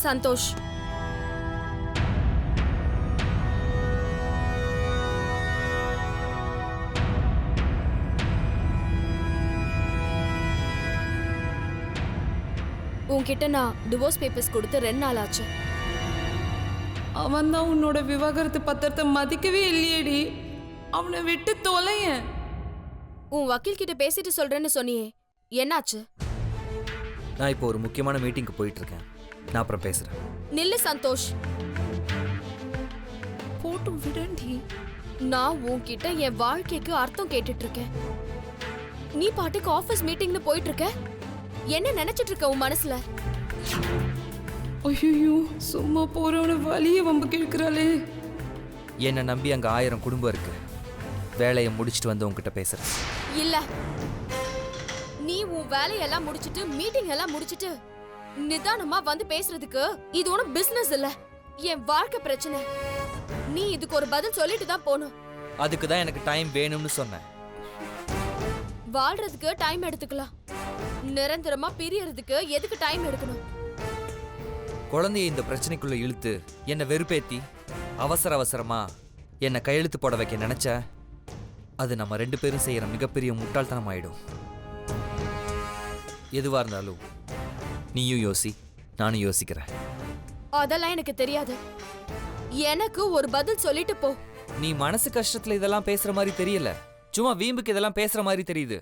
சந்தோஷ், உன்கிட்ட நான் divorce papers கொடுத்து 2 நாள் ஆச்சு. அவன் தான் உன்னோட விவாகரத்து பத்திரத்தை மதிக்கவே இல்லையேடி. அவனை விட்டு தொலையேன். உன் வக்கீல் கிட்ட பேசிட்டு சொல்றேன்னு சொன்னியே, என்னாச்சு? நான் இப்போ ஒரு முக்கியமான மீட்டிங்க்கு போயிட்டு இருக்கேன். நான் அப்புறம் பேசுறேன். நில்லு சந்தோஷ். போட்டு விடண்டி. நான் உன்கிட்ட என் வாழ்க்கைக்கு அர்த்தம் கேட்டுட்டு இருக்கேன். நீ பாட்டுக்கு ஆபீஸ் மீட்டிங்னு போயிட்டு இருக்க. என்ன நினைச்சிட்டு இருக்க உன் மனசுல? ஐயோ, சும்மா போறவன வலிய வம்பு கேட்கிறாளே. என்னை நம்பி அங்கே 1000 குடும்பம் இருக்கு. வேலையை முடிச்சுட்டு வந்து உங்ககிட்ட பேசுறேன். இல்ல, நீ உன் வேலையெல்லாம் முடிச்சிட்டு மீட்டிங் எல்லாம் முடிச்சிட்டு நிதானமா வந்து பேசுறதுக்கு இது ஒன்றும் பிசினஸ் இல்ல, என் வாழ்க்கை பிரச்சனை. நீ இதுக்கு ஒரு பதில் சொல்லிட்டு தான் போகணும். அதுக்கு தான் எனக்கு டைம் வேணும்னு சொன்னேன். வாழ்றதுக்கு டைம் எடுத்துக்கலாம், நிரந்தரமா பிரியறதுக்கு எதுக்கு டைம் எடுக்கணும்? குழந்தைய இந்த பிரச்சனைக்குள்ள இழுத்து என்னை வெறுப்பேத்தி அவசரமா என்னை கையெழுத்து போட வைக்க நினைச்ச, அது நம்ம 2 பேரும் செய்யற மிகப்பெரிய முட்டாள்தனம் ஆயிடும். எதுவா இருந்தாலும் நீயும் யோசி, நானும் யோசிக்கிறேன். அதெல்லாம் எனக்கு தெரியாது. எனக்கு ஒரு பதில் சொல்லிட்டு போ. நீ மனசு கஷ்டத்துல இதெல்லாம் பேசுற மாதிரி தெரியல, சும்மா வீம்புக்கு இதெல்லாம் பேசுற மாதிரி தெரியுது.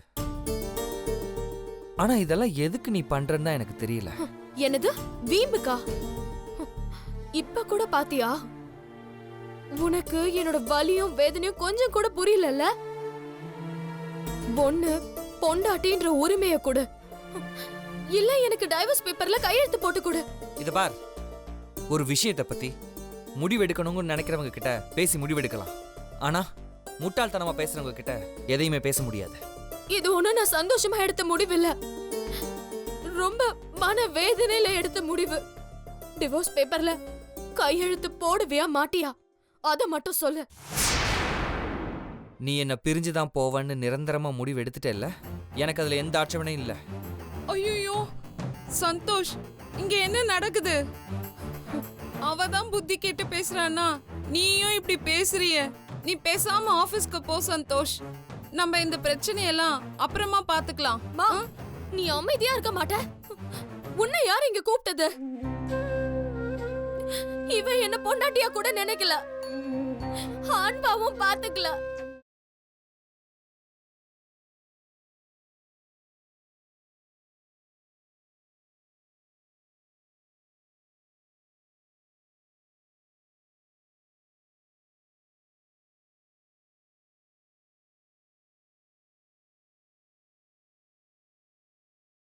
ஆனா இதெல்லாம் எதுக்கு நீ பண்றன்னு தான் எனக்கு தெரியல. என்னது வீம்புக்கா? இப்ப கூட பாத்தியா? உனக்கு என்னோட வலியும் வேதனையும் கொஞ்சம் கூட புரியல. பொண்ணு பொண்டாட்டின்ற உரிமைய கொடு, இல்ல எனக்கு டைவர்ஸ் பேப்பர்ல கையெழுத்து போட்டு கொடு. இத பார், ஒரு விஷயத்தை பத்தி முடிவெடுக்கணும்னு நினைக்கிறவங்க கிட்ட பேசி முடிவெடுக்கலாம். ஆனா முட்டாள்தனமா பேசுறவங்க கிட்ட எதையுமே பேச முடியாது. இது ஒண்ணு நான் சந்தோஷமா எடுத்த முடிவு இல்ல, ரொம்ப மன வேதனையில எடுத்த முடிவு. டிவோர்ஸ் பேப்பர்ல கையெழுத்து போடுவியா மாட்டியா? அத மட்டும் சொல்லு. நீ என்ன பிரிஞ்சுதான் போவன்னு நிரந்தரமா முடிவு எடுத்துட்டேல்ல, எனக்கு அதுல எந்த ஆட்சேபனையும் இல்ல. ஐயோ சந்தோஷ், இங்க என்ன நடக்குது? அவதான் புத்தி கேட்டு பேசுறானா, நீயும் இப்படி பேசுறிய? நீ பேசாம ஆபீஸ்க்கு போ சந்தோஷ். நம்ம இந்த பிரச்சனையெல்லாம் அப்புறமா பாத்துக்கலாம். மா, நீ அமைதியா இருக்க மாட்ட? உன்னை யார் இங்க கூப்பிட்டது? இவ என்ன பொண்டாட்டியா கூட நினைக்கல, அன்பாவும் பாத்துக்கல.